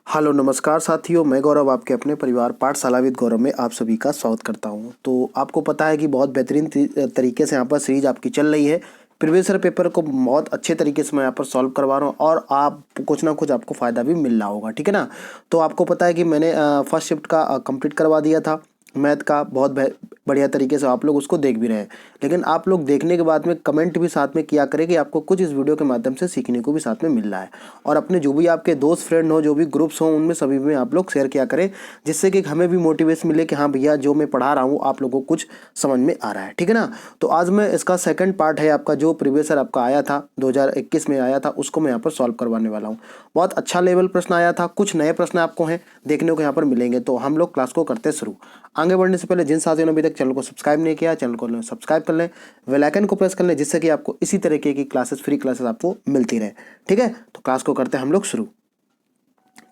Hello नमस्कार साथियों, मैं गौरव आपके अपने परिवार पाठशाला विद गौरव में आप सभी का स्वागत करता हूं। तो आपको पता है कि बहुत बेहतरीन तरीके से यहाँ पर सीरीज आपकी चल रही है। प्रीवियस ईयर पेपर को बहुत अच्छे तरीके से मैं यहाँ पर सॉल्व करवा रहा हूँ और आप कुछ ना कुछ आपको फ़ायदा भी मिल रहा होगा, ठीक है ना। तो आपको पता है कि मैंने फर्स्ट शिफ्ट का कंप्लीट करवा दिया था मैथ का, बहुत बढ़िया तरीके से आप लोग उसको देख भी रहे हैं। लेकिन आप लोग देखने के बाद में कमेंट भी साथ में किया करें कि आपको कुछ इस वीडियो के माध्यम से सीखने को भी साथ में मिल रहा है। और अपने जो भी आपके दोस्त फ्रेंड हो, जो भी ग्रुप्स हों, उनमें सभी में आप लोग शेयर किया करें, जिससे कि हमें भी मोटिवेशन मिले कि हाँ भैया, जो मैं पढ़ा रहा हूँ आप लोगों को कुछ समझ में आ रहा है, ठीक है ना। तो आज मैं इसका सेकंड पार्ट है आपका, जो प्रीवियस ईयर आपका आया था 2021 में आया था, उसको मैं यहाँ पर सॉल्व करवाने वाला हूँ। बहुत अच्छा लेवल प्रश्न आया था, कुछ नए प्रश्न आपको हैं देखने को यहाँ पर मिलेंगे। तो हम लोग क्लास को करते शुरू। आगे बढ़ने से पहले जिन साथियों ने अभी तक चैनल को सब्सक्राइब नहीं किया, चैनल को सब्सक्राइब कर लें, बेल आइकन को प्रेस कर लें, जिससे कि आपको इसी तरीके की क्लासेस, फ्री क्लासेस आपको मिलती रहे, ठीक है। तो क्लास को करते हैं हम लोग शुरू।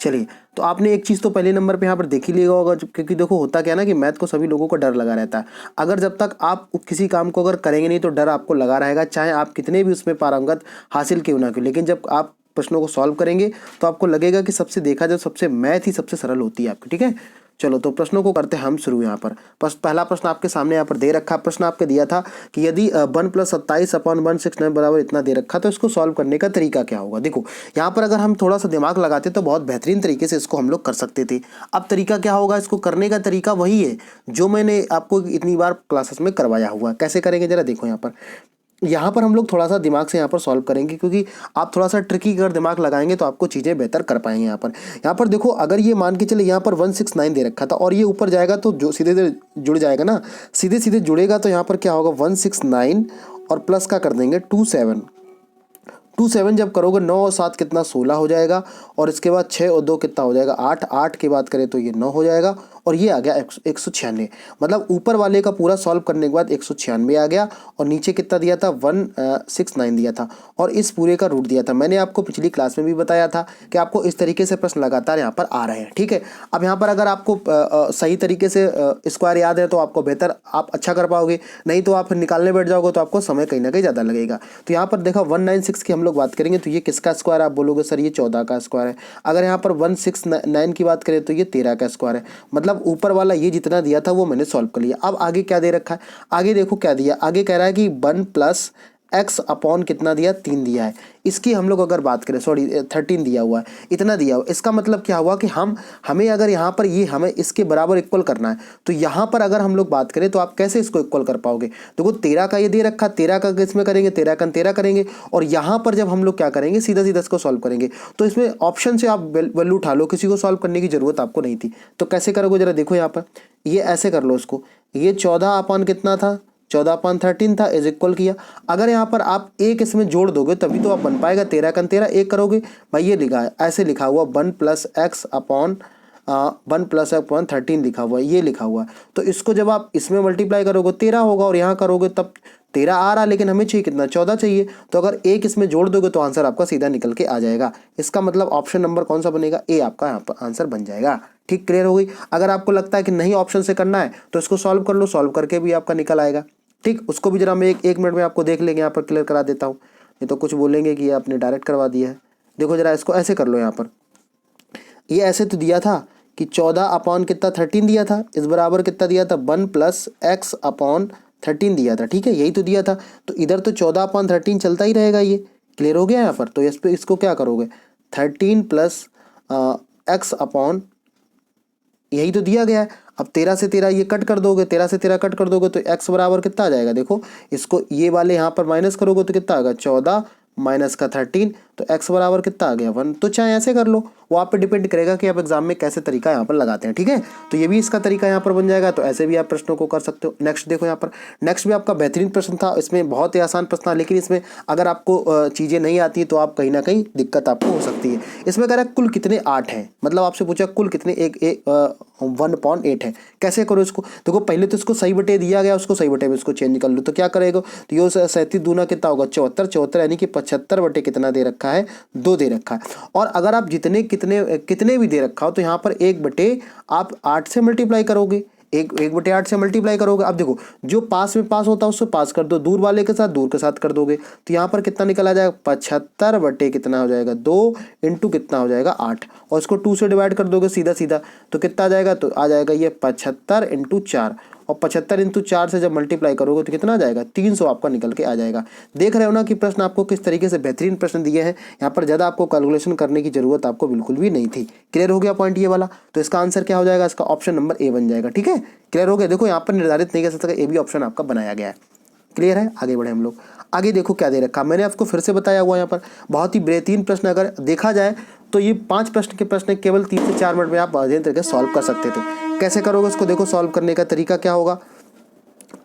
चलिए, तो आपने एक चीज़ तो पहले नंबर पे यहाँ पर देख ही लिया होगा, क्योंकि देखो होता क्या है ना कि मैथ को सभी लोगों को डर लगा रहता है। अगर जब तक आप किसी काम को अगर करेंगे नहीं तो डर आपको लगा रहेगा, चाहे आप कितने भी उसमें पारंगत हासिल क्यों ना क्यों। लेकिन जब आप प्रश्नों को सॉल्व करेंगे तो आपको लगेगा कि सबसे देखा जाए सबसे मैथ ही सबसे सरल होती है आपकी, ठीक है। चलो, तो प्रश्नों को करते हैं हम शुरू। यहाँ पर पहला प्रश्न आपके सामने यहाँ पर दे रखा। प्रश्न आपके दिया था कि यदि 1+27/169 बराबर इतना दे रखा, तो इसको सॉल्व करने का तरीका क्या होगा। देखो, यहाँ पर अगर हम थोड़ा सा दिमाग लगाते तो बहुत बेहतरीन तरीके से इसको हम लोग कर सकते थे। अब तरीका क्या होगा, इसको करने का तरीका वही है जो मैंने आपको इतनी बार क्लासेस में करवाया हुआ। कैसे करेंगे जरा देखो। यहाँ पर हम लोग थोड़ा सा दिमाग से यहाँ पर सॉल्व करेंगे, क्योंकि आप थोड़ा सा ट्रिकी अगर दिमाग लगाएंगे तो आपको चीज़ें बेहतर कर पाएंगे। यहाँ पर देखो, अगर ये मान के चले यहाँ पर 169 दे रखा था और ये ऊपर जाएगा तो जो सीधे सीधे जुड़ जाएगा ना, सीधे सीधे जुड़ेगा। तो यहाँ पर क्या होगा, 169 और प्लस का कर देंगे 27 जब करोगे 9 और 7 कितना 16 हो जाएगा। और इसके बाद 6 और 2 कितना हो जाएगा 8 की बात करें तो ये 9 हो जाएगा। और ये आ गया 196। मतलब ऊपर वाले का पूरा सॉल्व करने के बाद 196 आ गया। और नीचे कितना दिया था 169 दिया था और इस पूरे का रूट दिया था। मैंने आपको पिछली क्लास में भी बताया था कि आपको इस तरीके से प्रश्न लगातार यहाँ पर आ रहे हैं, ठीक है। अब यहाँ पर अगर आपको सही तरीके से स्क्वायर याद है तो आपको बेहतर, आप अच्छा कर पाओगे। नहीं तो आप निकालने बैठ जाओगे तो आपको समय कहीं ना कहीं ज़्यादा लगेगा। तो यहाँ पर देखा 196 की हम लोग बात करेंगे तो ये किसका स्क्वायर, आप बोलोगे सर ये 14 का स्क्वायर है। अगर यहाँ पर 169 की बात करें तो ये 13 का स्क्वायर है। मतलब ऊपर वाला ये जितना दिया था वो मैंने सॉल्व कर लिया। अब आगे क्या दे रखा है, आगे देखो क्या दिया। आगे कह रहा है कि 1+x अपॉन कितना दिया, 3 दिया है। इसकी हम लोग अगर बात करें, सॉरी 13 दिया हुआ है, इतना दिया हुआ। इसका मतलब क्या हुआ कि हमें अगर यहाँ पर ये हमें इसके बराबर इक्वल करना है, तो यहाँ पर अगर हम लोग बात करें तो आप कैसे इसको इक्वल कर पाओगे। देखो 13 का ये दे रखा, 13 का इसमें करेंगे, 13 का 13 करेंगे। और यहाँ पर जब हम लोग क्या करेंगे, सीधा सीधा इसको सॉल्व करेंगे। तो इसमें ऑप्शन से आप वैल्यू उठा लो, किसी को सॉल्व करने की जरूरत आपको नहीं थी। तो कैसे करोगे जरा देखो। यहाँ पर ये ऐसे कर लो इसको, ये 14 अपान कितना था, 14/13 था, इज इक्वल किया। अगर यहाँ पर आप एक इसमें जोड़ दोगे तभी तो आप बन पाएगा। 13 का 13 एक करोगे भाई, ये लिखा है, ऐसे लिखा हुआ 1+x/13 लिखा हुआ है, ये लिखा हुआ है। तो इसको जब आप इसमें मल्टीप्लाई करोगे 13 होगा और यहाँ करोगे तब 13 आ रहा, लेकिन हमें चाहिए कितना, 14 चाहिए। तो अगर एक इसमें जोड़ दोगे तो आंसर आपका सीधा निकल के आ जाएगा। इसका मतलब ऑप्शन नंबर कौन सा बनेगा, ए आपका यहाँ पर आंसर बन जाएगा। ठीक, क्लियर हो गई। अगर आपको लगता है कि नहीं ऑप्शन से करना है तो इसको सॉल्व कर लो, सॉल्व करके भी आपका निकल आएगा। ठीक, उसको भी जरा मैं एक मिनट में आपको देख लेंगे, यहाँ पर क्लियर करा देता हूँ। नहीं तो कुछ बोलेंगे कि ये आपने डायरेक्ट करवा दिया है। देखो जरा इसको ऐसे कर लो। यहाँ पर ये ऐसे तो दिया था कि 14 अपॉन कितना 13 दिया था, इस बराबर कितना दिया था 1+x/13 दिया था, ठीक है, यही तो दिया था। तो इधर तो 14/13 चलता ही रहेगा। ये क्लियर हो गया। यहाँ पर तो इस पे इसको क्या करोगे, 13+x/, यही तो दिया गया है। अब 13 से 13 ये कट कर दोगे, 13 से 13 कट कर दोगे तो x बराबर कितना आ जाएगा। देखो इसको ये वाले यहाँ पर माइनस करोगे तो कितना आएगा, 14 माइनस का 13, तो x बराबर कितना आ गया 1। तो चाहे ऐसे कर लो, वो आप पे डिपेंड करेगा कि आप एग्जाम में कैसे तरीका यहाँ पर लगाते हैं, ठीक है। तो ये भी इसका तरीका यहाँ पर बन जाएगा। तो ऐसे भी आप प्रश्नों को कर सकते हो। नेक्स्ट देखो, यहाँ पर नेक्स्ट भी आपका बेहतरीन प्रश्न था। इसमें बहुत ही आसान प्रश्न था, लेकिन इसमें अगर आपको चीज़ें नहीं आती तो आप कहीं ना कहीं दिक्कत आपको हो सकती है। इसमें कह रहा है कुल कितने 8 हैं, मतलब आपसे पूछा कुल कितने 1/8 है। कैसे करो इसको, देखो पहले तो इसको सही बटे दिया गया, उसको सही बटे में इसको चेंज कर लो। तो क्या करेगा, तो ये 37 दूना कितना होगा 74, 74 यानी कि 75 बटे कितना दे रखा है, 2 दे रखा है। और अगर आप जितने कितने कितने भी दे रखा हो तो यहाँ पर 1 बटे आप 8 से मल्टीप्लाई करोगे। एक 1/8 से मल्टीप्लाई करोगे। अब देखो जो पास में पास होता है उससे पास कर दो, दूर वाले के साथ दूर के साथ कर दोगे तो यहाँ पर कितना निकल आ जाएगा 75 बटे कितना हो जाएगा 2 इंटू कितना हो जाएगा 8, और इसको 2 से डिवाइड कर दोगे सीधा सीधा तो कितना आ जाएगा, तो आ जाएगा ये 75 इंटू 4, और 75 इंटू 4 से जब मल्टीप्लाई करोगे तो कितना आ जाएगा 300 आपका निकल के आ जाएगा। देख रहे हो ना कि प्रश्न आपको किस तरीके से बेहतरीन प्रश्न दिए हैं, यहाँ पर ज़्यादा आपको कैलकुलेशन करने की जरूरत आपको बिल्कुल भी नहीं थी। क्लियर हो गया पॉइंट ये वाला, तो इसका आंसर क्या हो जाएगा, इसका ऑप्शन नंबर ए बन जाएगा। ठीक है, क्लियर हो गया। देखो यहाँ पर निर्धारित नहीं कर सकता, ए भी ऑप्शन आपका बनाया गया है। क्लियर है, आगे बढ़े हम लोग। आगे देखो क्या दे रखा, मैंने आपको फिर से बताया हुआ यहाँ पर बहुत ही बेहतरीन प्रश्न, अगर देखा जाए तो ये 5 प्रश्न के प्रश्न केवल 3 से 4 मिनट में आप बेहतरीन तरीके से सॉल्व कर सकते थे। कैसे करोगे इसको, देखो सॉल्व करने का तरीका क्या होगा।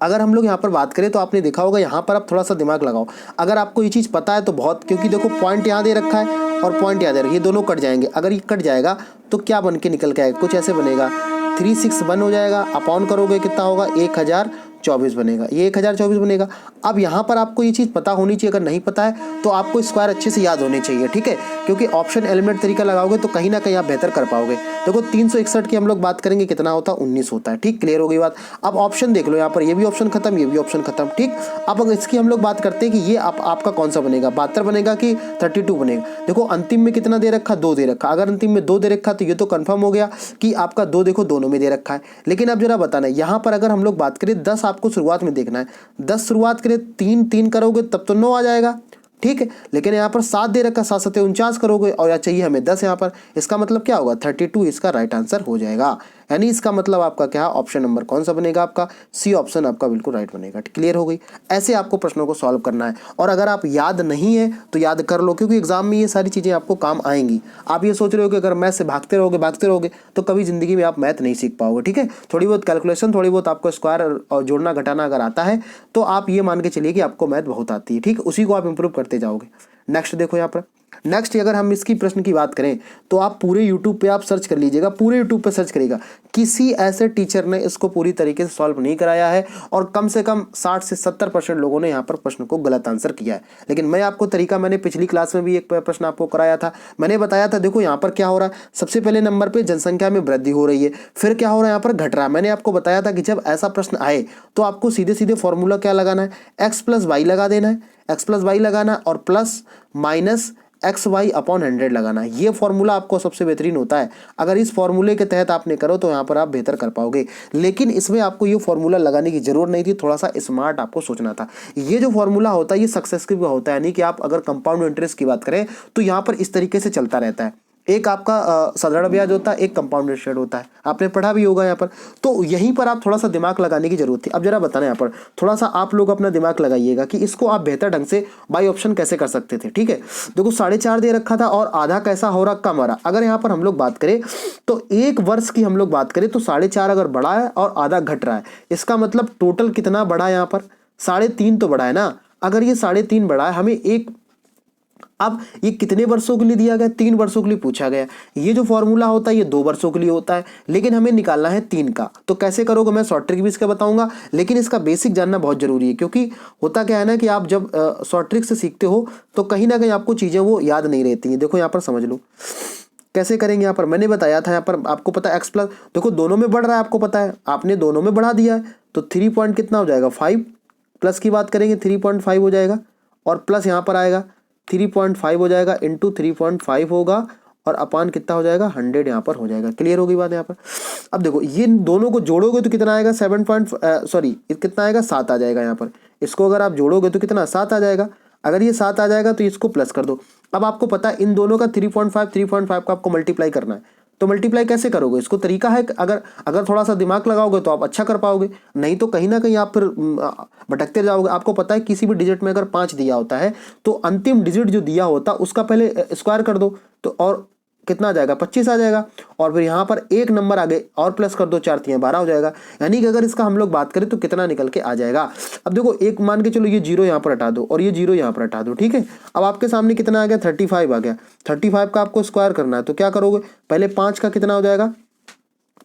अगर हम लोग यहाँ पर बात करें तो आपने देखा होगा यहाँ पर आप थोड़ा सा दिमाग लगाओ, अगर आपको ये चीज़ पता है तो बहुत, क्योंकि देखो पॉइंट यहाँ दे रखा है और पॉइंट यहाँ दे रखा है, ये दोनों कट जाएंगे। अगर ये कट जाएगा तो क्या बन के निकल के आएगा, कुछ ऐसे बनेगा 361 हो जाएगा, अपॉन करोगे कितना होगा 1024 बनेगा, ये 1024 बनेगा। अब यहाँ पर आपको ये चीज़ पता होनी चाहिए, अगर नहीं पता है तो आपको स्क्वायर अच्छे से याद होने चाहिए। ठीक है, क्योंकि ऑप्शन एलिमिनेट तरीका लगाओगे तो कहीं ना कहीं आप बेहतर कर पाओगे। देखो 361 की हम लोग बात करेंगे कितना होता है 19 होता है। ठीक, क्लियर हो गई बात। अब ऑप्शन देख लो, यहाँ पर ये भी ऑप्शन खत्म, ये भी ऑप्शन खत्म। ठीक, अब अगर इसकी हम लोग बात करते हैं कि ये आपका कौन सा बनेगा, 72 बनेगा कि 32 बनेगा। देखो अंतिम में कितना दे रखा, 2 दे रखा। अगर अंतिम में 2 दे रखा तो ये तो कंफर्म हो गया कि आपका 2 देखो दोनों में दे रखा है। लेकिन अब जरा बताना, यहाँ पर अगर हम लोग बात करें 10 आपको शुरुआत में देखना है, 10 शुरुआत करें 3 करोगे तब तो 9 आ जाएगा। ठीक है, लेकिन यहाँ पर 7 दे रखा, 7 7 49 करोगे और या चाहिए हमें 10 यहाँ पर, इसका मतलब क्या होगा 32 इसका राइट आंसर हो जाएगा। यानी इसका मतलब आपका क्या, ऑप्शन नंबर कौन सा बनेगा आपका, सी ऑप्शन आपका बिल्कुल राइट बनेगा। क्लियर हो गई। ऐसे आपको प्रश्नों को सॉल्व करना है, और अगर आप याद नहीं है तो याद कर लो, क्योंकि एग्जाम में ये सारी चीज़ें आपको काम आएंगी। आप ये सोच रहे हो कि अगर मैथ से भागते रहोगे तो कभी जिंदगी में आप मैथ नहीं सीख पाओगे। ठीक है, थोड़ी बहुत कैलकुलेशन, थोड़ी बहुत आपको स्क्वायर और जोड़ना घटाना अगर आता है तो आप ये मान के चलिए कि आपको मैथ बहुत आती है। ठीक, उसी को आप इंप्रूव करते जाओगे। नेक्स्ट देखो यहाँ पर, नेक्स्ट अगर हम इसकी प्रश्न की बात करें तो आप पूरे यूट्यूब पे आप सर्च कर लीजिएगा, पूरे यूट्यूब पे सर्च करिएगा, किसी ऐसे टीचर ने इसको पूरी तरीके से सॉल्व नहीं कराया है, और कम से कम 60 से 70% लोगों ने यहाँ पर प्रश्न को गलत आंसर किया है। लेकिन मैं आपको तरीका, मैंने पिछली क्लास में भी एक प्रश्न आपको कराया था, मैंने बताया था देखो यहाँ पर क्या हो रहा है, सबसे पहले नंबर पर जनसंख्या में वृद्धि हो रही है, फिर क्या हो रहा है यहाँ पर घट रहा है। मैंने आपको बताया था कि जब ऐसा प्रश्न आए तो आपको सीधे सीधे फॉर्मूला क्या लगाना है, एक्स प्लस वाई लगा देना है, एक्स प्लस वाई लगाना और plus minus X Y upon 100 लगाना है। ये फॉर्मूला आपको सबसे बेहतरीन होता है। अगर इस फॉर्मूले के तहत आपने करो तो यहाँ पर आप बेहतर कर पाओगे, लेकिन इसमें आपको ये फॉर्मूला लगाने की जरूरत नहीं थी, थोड़ा सा स्मार्ट आपको सोचना था। ये जो फॉर्मूला होता है ये सक्सेसिव होता है, यानी कि आप अगर कंपाउंड इंटरेस्ट की बात करें तो यहाँ पर इस तरीके से चलता रहता है, एक आपका साधारण ब्याज होता है, एक कंपाउंड इंटरेस्ट होता है, आपने पढ़ा भी होगा यहाँ पर। तो यहीं पर आप थोड़ा सा दिमाग लगाने की जरूरत थी। अब जरा बताना यहाँ पर थोड़ा सा आप लोग अपना दिमाग लगाइएगा कि इसको आप बेहतर ढंग से बाई ऑप्शन कैसे कर सकते थे। ठीक है, देखो 4.5 दे रखा था और आधा कैसा हो रहा, कम आ रहा। अगर यहाँ पर हम लोग बात करें तो 1 वर्ष की हम लोग बात करें तो 4.5 अगर बढ़ा है और आधा घट रहा है, इसका मतलब टोटल कितना बढ़ा है, यहाँ पर 3.5 तो बढ़ा है ना। अगर ये 3.5 बढ़ा है, हमें एक, अब ये कितने वर्षों के लिए दिया गया, 3 वर्षों के लिए पूछा गया। ये जो फॉर्मूला होता है ये 2 वर्षों के लिए होता है, लेकिन हमें निकालना है 3 का। तो कैसे करोगे, मैं शॉर्ट ट्रिक भी इसका बताऊंगा, लेकिन इसका बेसिक जानना बहुत जरूरी है, क्योंकि होता क्या है ना कि आप जब शॉर्ट ट्रिक से सीखते हो तो कहीं ना कहीं आपको चीजें वो याद नहीं रहती हैं। देखो यहाँ पर समझ लो कैसे करेंगे। यहाँ पर मैंने बताया था, यहाँ पर आपको पता है एक्स प्लस, देखो दोनों में बढ़ रहा है, आपको पता है, आपने दोनों में बढ़ा दिया है तो 3 पॉइंट कितना हो जाएगा 5, प्लस की बात करेंगे 3.5 हो जाएगा, और प्लस यहाँ पर आएगा 3.5 हो जाएगा, इंटू 3.5 होगा, और अपान कितना हो जाएगा 100 यहाँ पर हो जाएगा। क्लियर हो गई बात यहाँ पर। अब देखो ये दोनों को जोड़ोगे तो कितना आएगा 7 कितना आएगा 7 आ जाएगा। यहाँ पर इसको अगर आप जोड़ोगे तो कितना 7 आ जाएगा। अगर ये 7 आ जाएगा तो इसको प्लस कर दो। अब आपको पता है इन दोनों का 3.5 का आपको मल्टीप्लाई करना है, तो मल्टीप्लाई कैसे करोगे, इसको तरीका है, अगर थोड़ा सा दिमाग लगाओगे तो आप अच्छा कर पाओगे, नहीं तो कहीं ना कहीं आप फिर भटकते जाओगे। आपको पता है किसी भी डिजिट में अगर 5 दिया होता है तो अंतिम डिजिट जो दिया होता है उसका पहले स्क्वायर कर दो, तो और कितना आ जाएगा 25 आ जाएगा, और फिर यहाँ पर एक नंबर आगे और प्लस कर दो, 4 3 12 हो जाएगा। यानी कि अगर इसका हम लोग बात करें तो कितना निकल के आ जाएगा। अब देखो एक मान के चलो ये 0 यहाँ पर हटा दो और ये 0 यहाँ पर हटा दो। ठीक है, अब आपके सामने कितना आ गया 35 आ गया। 35 का आपको स्क्वायर करना है, तो क्या करोगे, पहले 5 का कितना हो जाएगा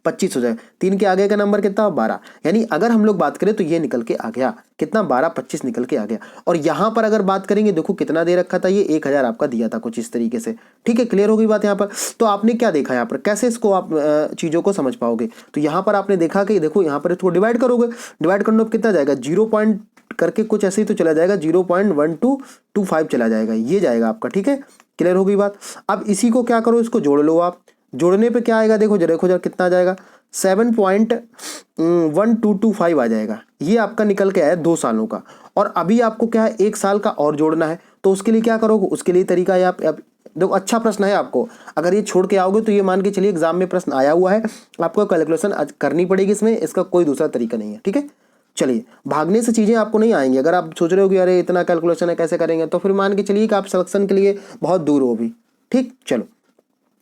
25 हो जाएगा। 3 के आगे का नंबर कितना, 12। यानी अगर हम लोग बात करें तो ये निकल के आ गया कितना, 12 25 निकल के आ गया। और यहाँ पर अगर बात करेंगे, देखो कितना दे रखा था, ये 1000 आपका दिया था कुछ इस तरीके से। ठीक है, क्लियर हो गई बात यहाँ पर। तो आपने क्या देखा यहाँ पर, कैसे इसको आप चीज़ों को समझ पाओगे। तो यहाँ पर आपने देखा कि देखो यहाँ पर इसको डिवाइड करोगे, डिवाइड करने पर कितना जाएगा, 0 पॉइंट करके कुछ ऐसे ही तो चला जाएगा, 0.1225 चला जाएगा, ये जाएगा आपका। ठीक है, क्लियर हो गई बात। अब इसी को क्या करो, इसको जोड़ लो आप। जोड़ने पे क्या आएगा, देखो जरा कितना आ जाएगा, 7.1225 आ जाएगा। ये आपका निकल के आया 2 सालों का। और अभी आपको क्या है, 1 साल का और जोड़ना है। तो उसके लिए क्या करोगे, उसके लिए तरीका है, आप देखो अच्छा प्रश्न है आपको। अगर ये छोड़ के आओगे तो ये मान के चलिए एग्जाम में प्रश्न आया हुआ है, आपको कैलकुलेशन करनी पड़ेगी इसमें, इसका कोई दूसरा तरीका नहीं है। ठीक है, चलिए, भागने से चीज़ें आपको नहीं आएंगी। अगर आप सोच रहे हो कि अरे इतना कैलकुलेशन है कैसे करेंगे, तो फिर मान के चलिए कि आप सिलेक्शन के लिए बहुत दूर हो भी। ठीक, चलो,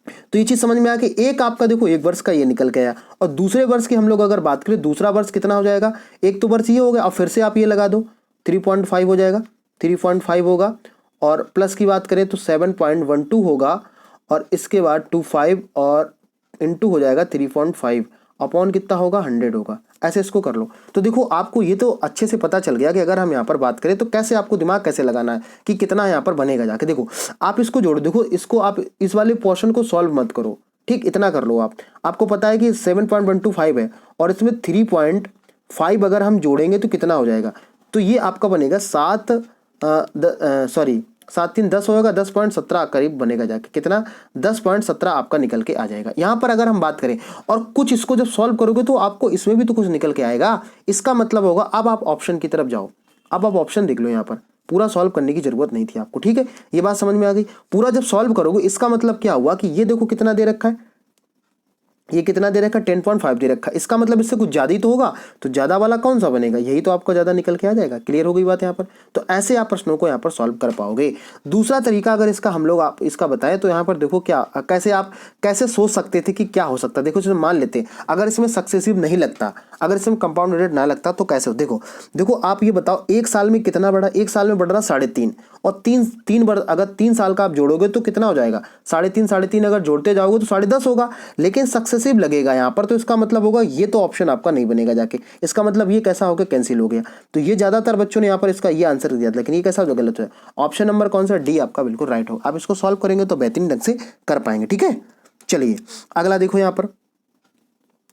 तो ये चीज़ समझ में आ कि एक आपका देखो 1 वर्ष का ये निकल के आया। और दूसरे वर्ष की हम लोग अगर बात करें, दूसरा वर्ष कितना हो जाएगा, एक तो वर्ष ये हो गया, और फिर से आप ये लगा दो 3.5 हो जाएगा, 3.5 होगा। और प्लस की बात करें तो 7.12 होगा, और इसके बाद 25 और इंटू हो जाएगा 3.5 अपॉन कितना होगा, 100 होगा। ऐसे इसको कर लो। तो देखो आपको ये तो अच्छे से पता चल गया कि अगर हम यहाँ पर बात करें तो कैसे आपको दिमाग कैसे लगाना है कि कितना यहाँ पर बनेगा जाके। देखो आप इसको जोड़ो, देखो इसको आप इस वाले पोर्शन को सॉल्व मत करो। ठीक, इतना कर लो आप। आपको पता है कि 7.125 है, और इसमें 3.5 अगर हम जोड़ेंगे तो कितना हो जाएगा, तो ये आपका बनेगा 7 3 10 होगा, 10.17 करीब बनेगा जाके। कितना, 10.17 आपका निकल के आ जाएगा। यहाँ पर अगर हम बात करें और कुछ इसको जब सॉल्व करोगे तो आपको इसमें भी तो कुछ निकल के आएगा। इसका मतलब होगा अब आप ऑप्शन की तरफ जाओ। अब आप ऑप्शन देख लो, यहाँ पर पूरा सॉल्व करने की जरूरत नहीं थी आपको। ठीक है, ये बात समझ में आ गई। पूरा जब सॉल्व करोगे इसका मतलब क्या हुआ कि ये देखो कितना दे रखा है, ये कितना दे रखा है, 10.5 दे रखा है। इसका मतलब इससे कुछ ज़्यादा ही तो होगा, तो ज़्यादा वाला कौन सा बनेगा, यही तो आपको ज़्यादा निकल के आ जाएगा। क्लियर हो गई बात यहाँ पर। तो ऐसे आप प्रश्नों को यहाँ पर सॉल्व कर पाओगे। दूसरा तरीका अगर इसका हम लोग आप इसका बताएं तो यहाँ पर देखो क्या, कैसे आप कैसे सोच सकते थे कि क्या हो सकता है। देखो इसमें मान लेते अगर इसमें सक्सेसिव नहीं लगता, अगर इसमें कंपाउंडेड ना लगता तो कैसे हो। देखो आप ये बताओ, 1 साल में कितना बढ़ा, 1 साल में बढ़ रहा 3.5, और 3 अगर 3 साल का आप जोड़ोगे तो कितना हो जाएगा, 3.5 अगर जोड़ते जाओगे तो 10.5 होगा। लेकिन सक्सेसिव लगेगा यहाँ पर, तो इसका मतलब होगा ये तो ऑप्शन आपका नहीं बनेगा जाके। इसका मतलब ये कैसा हो गया, कैंसिल हो गया। तो ये ज्यादातर बच्चों ने यहाँ पर इसका ये आंसर दिया था, लेकिन ये कैसा हो गया, गलत है। ऑप्शन नंबर कौन सा, डी आपका बिल्कुल राइट हो। आप इसको सॉल्व करेंगे तो बेहतरीन ढंग से कर पाएंगे। ठीक है, चलिए अगला देखो यहाँ पर।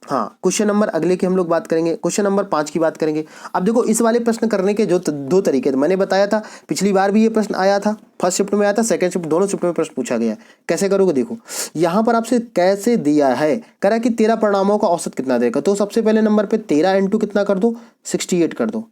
हाँ, क्वेश्चन नंबर अगले की हम लोग बात करेंगे, क्वेश्चन नंबर 5 की बात करेंगे। अब देखो इस वाले प्रश्न करने के जो 2 तरीके थे, मैंने बताया था पिछली बार भी ये प्रश्न आया था, फर्स्ट शिफ्ट में आया था, सेकंड शिफ्ट, दोनों शिफ्ट में प्रश्न पूछा गया है। कैसे करोगे, देखो यहाँ पर आपसे कैसे दिया है, कह रहा है कि 13 परिणामों का औसत कितना देगा। तो सबसे पहले नंबर पे 13 इंटू कितना कर दो, 68 कर दो।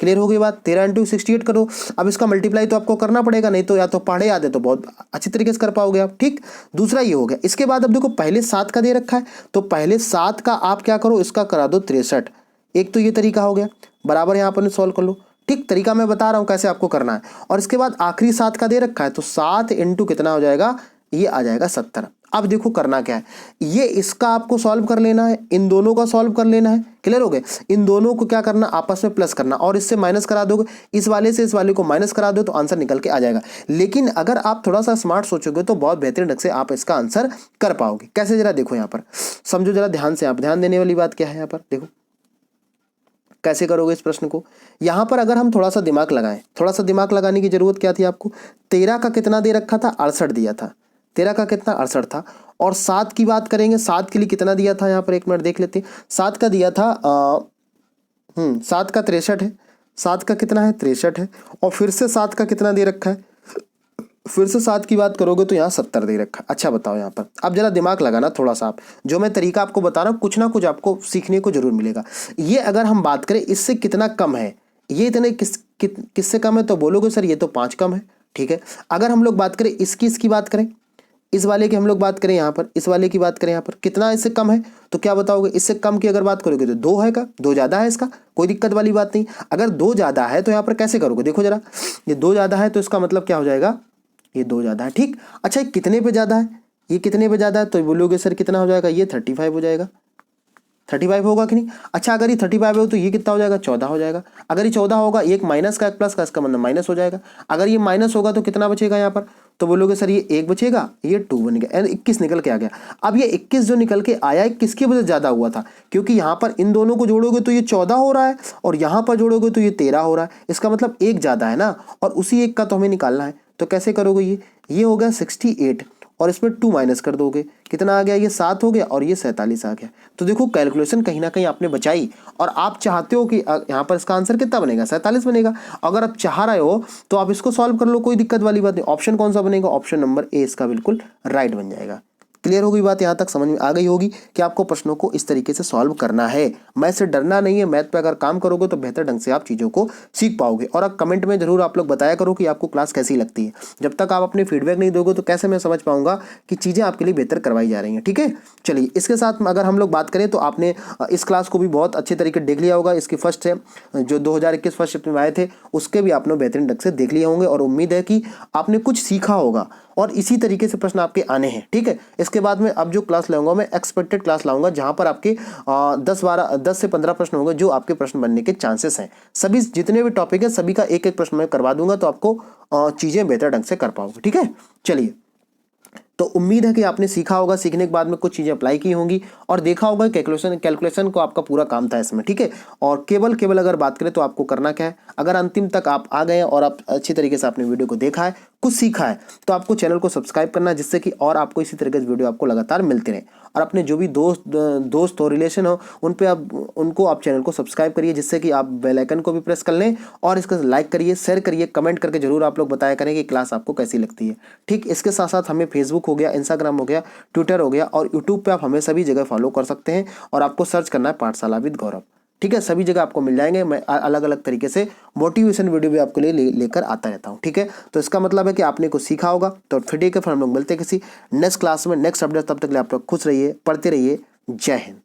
क्लियर हो गई बात, 13 इंटू 68 करो। अब इसका मल्टीप्लाई तो आपको करना पड़ेगा, नहीं तो या तो पढ़े याद है तो बहुत अच्छी तरीके से कर पाओगे आप। ठीक, दूसरा ये हो गया। इसके बाद अब देखो पहले 7 का दे रखा है, तो पहले 7 का आप क्या करो, इसका करा दो 63। एक तो ये तरीका हो गया, बराबर यहाँ पर सॉल्व कर लो। ठीक, तरीका मैं बता रहा हूँ कैसे आपको करना है। और इसके बाद आखिरी 7 का दे रखा है, तो 7 इंटू कितना हो जाएगा, ये आ जाएगा 70। अब देखो करना क्या है, ये इसका आपको सॉल्व कर लेना है, इन दोनों का सॉल्व कर लेना है। क्लियर हो गए, इन दोनों को क्या करना, आपस में प्लस करना, और इससे माइनस करा दोगे, इस वाले से इस वाले को माइनस करा दो तो आंसर निकल के आ जाएगा। लेकिन अगर आप थोड़ा सा स्मार्ट सोचोगे तो बहुत बेहतरीन ढंग से आप इसका आंसर कर पाओगे। कैसे, जरा देखो यहाँ पर समझो जरा ध्यान से। आप ध्यान देने वाली बात क्या है यहाँ पर, देखो कैसे करोगे इस प्रश्न को। यहाँ पर अगर हम थोड़ा सा दिमाग लगाएं, थोड़ा सा दिमाग लगाने की जरूरत क्या थी आपको। 13 का कितना दे रखा था, 68 दिया था। 13 का कितना, 68 था। और 7 की बात करेंगे, 7 के लिए कितना दिया था यहाँ पर, एक मिनट देख लेते हैं। 7 का दिया था 7 का 63 है, 7 का कितना है, 63 है। और फिर से 7 का कितना दे रखा है, फिर से 7 की बात करोगे तो यहाँ 70 दे रखा है। अच्छा बताओ यहाँ पर, अब जरा दिमाग लगाना थोड़ा सा। आप जो मैं तरीका आपको बता रहा हूँ, कुछ ना कुछ आपको सीखने को जरूर मिलेगा। ये अगर हम बात करें इससे कितना कम है, ये इतने किससे कम है, तो बोलोगे सर ये तो 5 कम है। ठीक है, अगर हम लोग बात करें इसकी बात करें, इस वाले की हम लोग बात करें यहाँ पर, इस वाले की बात करें यहाँ पर, कितना इससे कम है, तो क्या बताओगे, इससे कम की अगर बात करोगे तो 2 है का, 2 ज़्यादा है इसका, कोई दिक्कत वाली बात नहीं। अगर 2 ज़्यादा है तो यहाँ पर कैसे करोगे, देखो जरा, ये 2 ज़्यादा है तो इसका मतलब क्या हो जाएगा, ये 2 ज़्यादा है। ठीक, अच्छा ये कितने पे ज़्यादा है, ये कितने पे ज़्यादा है, तो बोलोगे सर कितना हो जाएगा, ये 35 हो जाएगा। 35 होगा कि नहीं। अच्छा अगर ये 35 हो तो ये कितना हो जाएगा, 14 हो जाएगा। अगर ये 14 होगा, एक माइनस का एक प्लस का, इसका मतलब माइनस हो जाएगा। अगर ये माइनस होगा तो कितना बचेगा यहाँ पर, तो बोलोगे सर ये 1 बचेगा, ये 2 बन गया, 21 निकल के आ गया। अब ये 21 जो निकल के आया है किसकी वजह से ज़्यादा हुआ था, क्योंकि यहाँ पर इन दोनों को जोड़ोगे तो ये 14 हो रहा है और यहाँ पर जोड़ोगे तो ये 13 हो रहा है। इसका मतलब एक ज़्यादा है ना, और उसी एक का तो हमें निकालना है। तो कैसे करोगे, ये हो गया 68 और इसमें 2 माइनस कर दोगे, कितना आ गया, ये 7 हो गया और ये 47 आ गया। तो देखो कैलकुलेशन कहीं ना कहीं आपने बचाई, और आप चाहते हो कि यहाँ पर इसका आंसर कितना बनेगा, 47 बनेगा। अगर आप चाह रहे हो तो आप इसको सॉल्व कर लो, कोई दिक्कत वाली बात नहीं। ऑप्शन कौन सा बनेगा, ऑप्शन नंबर ए इसका बिल्कुल राइट बन जाएगा। क्लियर हो गई बात, यहाँ तक समझ में आ गई होगी कि आपको प्रश्नों को इस तरीके से सॉल्व करना है। मैथ से डरना नहीं है, मैथ पे अगर काम करोगे तो बेहतर ढंग से आप चीज़ों को सीख पाओगे। और अब कमेंट में जरूर आप लोग बताया करो कि आपको क्लास कैसी लगती है। जब तक आप अपने फीडबैक नहीं दोगे तो कैसे मैं समझ पाऊंगा कि चीज़ें आपके लिए बेहतर करवाई जा रही हैं। ठीक है, चलिए इसके साथ अगर हम लोग बात करें तो आपने इस क्लास को भी बहुत अच्छे तरीके देख लिया होगा। इसकी फर्स्ट है जो 2021 फर्स्ट शिफ्ट में आए थे उसके भी आपने बेहतरीन ढंग से देख लिए होंगे, और उम्मीद है कि आपने कुछ सीखा होगा और इसी तरीके से प्रश्न आपके आने हैं। ठीक है, इसके बाद में अब जो क्लास लाऊंगा मैं एक्सपेक्टेड क्लास लाऊंगा, जहां पर आपके 10 से 15 प्रश्न होंगे जो आपके प्रश्न बनने के चांसेस हैं। सभी जितने भी टॉपिक है सभी का एक एक प्रश्न मैं करवा दूंगा, तो आपको चीजें बेहतर ढंग से कर पाओगे। ठीक है, चलिए तो उम्मीद है कि आपने सीखा होगा, सीखने के बाद में कुछ चीज़ें अप्लाई की होंगी और देखा होगा कैलकुलेशन को आपका पूरा काम था इसमें। ठीक है, और केवल अगर बात करें तो आपको करना क्या है, अगर अंतिम तक आप आ गए हैं और आप अच्छी तरीके से आपने वीडियो को देखा है, कुछ सीखा है, तो आपको चैनल को सब्सक्राइब करना है, जिससे कि और आपको इसी तरीके से वीडियो आपको लगातार मिलते रहे। और अपने जो भी दोस्त हो, रिलेशन हो, उनको आप चैनल को सब्सक्राइब करिए, जिससे कि आप बेल आइकन को भी प्रेस कर लें और इसका लाइक करिए, शेयर करिए, कमेंट करके जरूर आप लोग बताया करें कि क्लास आपको कैसी लगती है। ठीक, इसके साथ साथ हमें फेसबुक हो गया, इंस्टाग्राम हो गया, ट्विटर हो गया और यूट्यूब पे आप हमें सभी जगह फॉलो कर सकते हैं, और आपको सर्च करना है पाठशाला विद गौरव। ठीक है, सभी जगह आपको मिल जाएंगे। मैं अलग अलग तरीके से मोटिवेशन वीडियो भी आपके लिए लेकर आता रहता हूँ। ठीक है, तो इसका मतलब है कि आपने कुछ सीखा होगा। तो फिर ठीक है, फिर हम लोग मिलते हैं किसी नेक्स्ट क्लास में, नेक्स्ट अपडेट। तब तक के लिए आप लोग खुश रहिए, पढ़ते रहिए। जय हिंद।